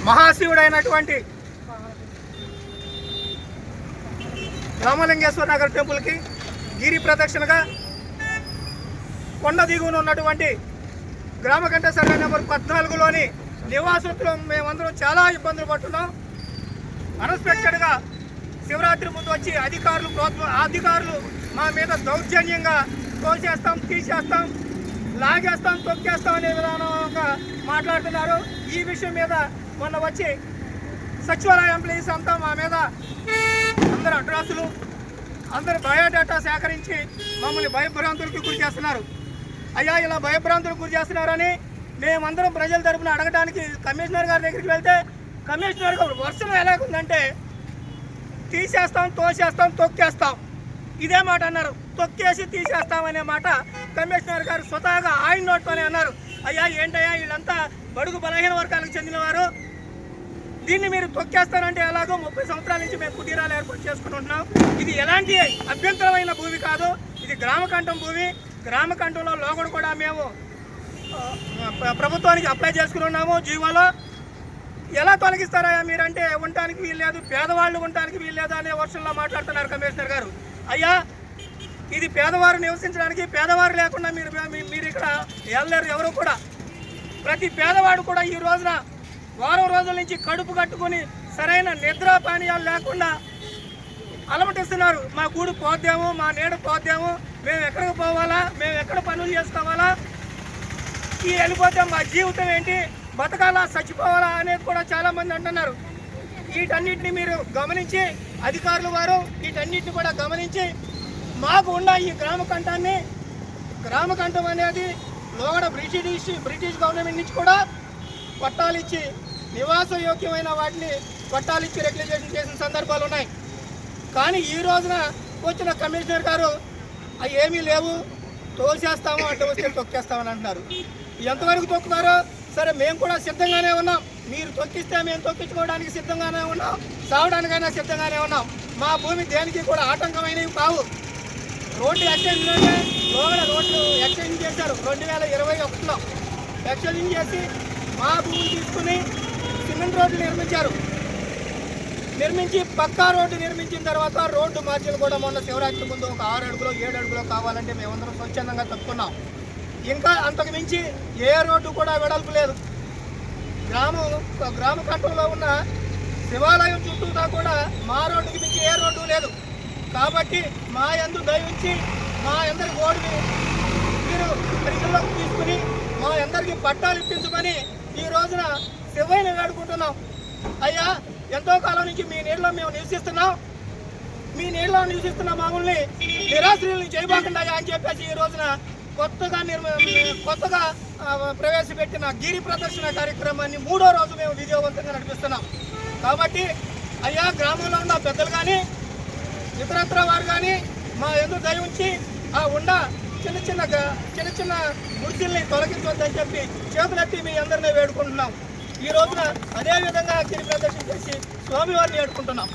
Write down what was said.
మహాశివుడైనటువంటి రామలింగేశ్వర నగర్ టెంపుల్కి గిరి ప్రదక్షిణగా కొండ దిగువన ఉన్నటువంటి గ్రామకంఠ సర్వే నెంబర్ 14లోని నివాసితులు మేమందరం చాలా ఇబ్బందులు పడుతున్నాం. అన్ఎక్స్పెక్టెడ్గా శివరాత్రి ముందు వచ్చి అధికారులు మా మీద దౌర్జన్యంగా తోసేస్తాం, తీసేస్తాం, లాగేస్తాం, తొక్కేస్తాం అనే విధానంగా మాట్లాడుతున్నారు. ఈ విషయం మీద మొన్న వచ్చి సచివాలయ ఎంప్లాయీస్ అంతా మా మీద అందరు అడ్రస్సులు, అందరు బయోడేటా సేకరించి మమ్మల్ని భయభ్రాంతులకు గురి చేస్తున్నారు. అయ్యా, ఇలా భయభ్రాంతులకు గురి చేస్తున్నారని మేమందరం ప్రజల తరఫున అడగడానికి కమిషనర్ గారి దగ్గరికి వెళ్తే కమిషనర్ గారు వర్షం ఎలాగుందంటే తీసేస్తాం, తోసేస్తాం, తొక్కేస్తాం ఇదే మాట అన్నారు. తొక్కేసి తీసేస్తామనే మాట కమిషనర్ గారు స్వతహాగా ఆయన నోట్తోనే అన్నారు. అయ్యా, ఏంటయ్యా వీళ్ళంతా బడుగు బలహీన వర్గాలకు చెందినవారు, దీన్ని మీరు తొక్కేస్తారంటే ఎలాగో 30 సంవత్సరాల నుంచి మేము కుటీరాలు ఏర్పాటు చేసుకుని ఉంటున్నాం. ఇది ఎలాంటి అభ్యంతరమైన భూమి కాదు, ఇది గ్రామకంఠం భూమి. గ్రామకంఠంలో లోగడ కూడా మేము ప్రభుత్వానికి అప్లై చేసుకుని ఉన్నాము జీవోలో. ఎలా తొలగిస్తారా మీరంటే ఉండటానికి వీల్లేదు, పేదవాళ్ళు ఉండటానికి వీల్లేదు అనే వర్షంలో మాట్లాడుతున్నారు కమిషనర్ గారు. అయ్యా, ఇది పేదవారు నివసించడానికి, పేదవారు లేకుండా మీరు ఇక్కడ వెళ్ళలేరు ఎవరు కూడా. ప్రతి పేదవాడు కూడా ఈ రోజున వారం రోజుల నుంచి కడుపు కట్టుకుని సరైన నిద్ర పానీయాలు లేకుండా అలమటిస్తున్నారు. మా గూడు పోద్దాము, మా నీడ పోద్దాము, మేము ఎక్కడికి పోవాలా, మేము ఎక్కడ పనులు చేసుకోవాలా, ఈ వెళ్ళిపోతే మా జీవితం ఏంటి, బతకాలా, చచ్చిపోవాలా అనేది కూడా చాలామంది అంటున్నారు. వీటన్నిటిని మీరు గమనించి, అధికారులు వారు వీటన్నిటిని కూడా గమనించి మాకు ఉన్న ఈ గ్రామకంఠం అనేది లోగడ బ్రిటిష్ గవర్నమెంట్ నుంచి కూడా పట్టాలిచ్చి నివాసయోగ్యమైన వాటిని పట్టాలిచ్చి రెగ్యులేషన్ చేసిన సందర్భాలు ఉన్నాయి. కానీ ఈ రోజున వచ్చిన కమిషనర్ గారు అవి ఏమీ లేవు, తోసేస్తాము, అడ్డు వస్తే తొక్కేస్తామని అంటున్నారు. ఎంతవరకు తొక్కుతారో సరే, మేము కూడా సిద్ధంగానే ఉన్నాం. మీరు తొక్కిస్తే మేము తొక్కించుకోవడానికి సిద్ధంగానే ఉన్నాం, సావడానికైనా సిద్ధంగానే ఉన్నాం. మా భూమి దేనికి కూడా ఆటంకమైనవి కావు. రోడ్డు ఎక్స్టెండ్లోనే లోగడ రోడ్లు ఎక్స్టెండ్ చేశారు 2021లో. ఎక్స్టెండ్ చేసి మా భూమిని తీసుకుని సిమెంట్ రోడ్లు నిర్మించి పక్కా రోడ్డు నిర్మించిన తర్వాత రోడ్డు మార్జిన్ కూడా మొన్న శివరాత్రి ముందు ఒక 6 అడుగులో 7 అడుగులో కావాలంటే మేమందరం స్వచ్ఛందంగా తప్పుకున్నాం. ఇంకా అంతకు మించి ఏ రోడ్డు కూడా వెడల్పు లేదు. గ్రామకంఠంలో ఉన్న శివాలయం చుట్టూతా కూడా మా రోడ్డుకి మించి ఏ రోడ్డు లేదు. కాబట్టి మా యందు దయవుంచి మా అందరి ఓడిని మీరు పరిగణలోకి తీసుకుని మా అందరికీ పట్టాలు ఇప్పించమని ఈ రోజున శివయ్యని వేడుకుంటున్నాం. అయ్యా, ఎంతో కాలం నుంచి మీ నీళ్ళలో మేము నివసిస్తున్నాం, మీ నీళ్ళలో నివసిస్తున్న మామూల్ని నిరాశ్రయుల్ని చేయబాకుండా అని చెప్పేసి ఈ రోజున కొత్తగా ప్రవేశపెట్టిన గిరి ప్రదర్శన కార్యక్రమాన్ని 3వ రోజు మేము విజయవంతంగా నడిపిస్తున్నాం. కాబట్టి అయ్యా, గ్రామంలో ఉన్న పెద్దలు కానీ ఇతరత్ర వారు కానీ మా ఎందుకు దయ ఉంచి ఆ ఉండ చిన్న చిన్న గుర్తుల్ని తొలగించొద్దని చెప్పి చేతులెత్తి మీ అందరినీ వేడుకుంటున్నాం. ఈ రోజున అదేవిధంగా గిరి ప్రదర్శన చేసి స్వామివారిని వేడుకుంటున్నాం.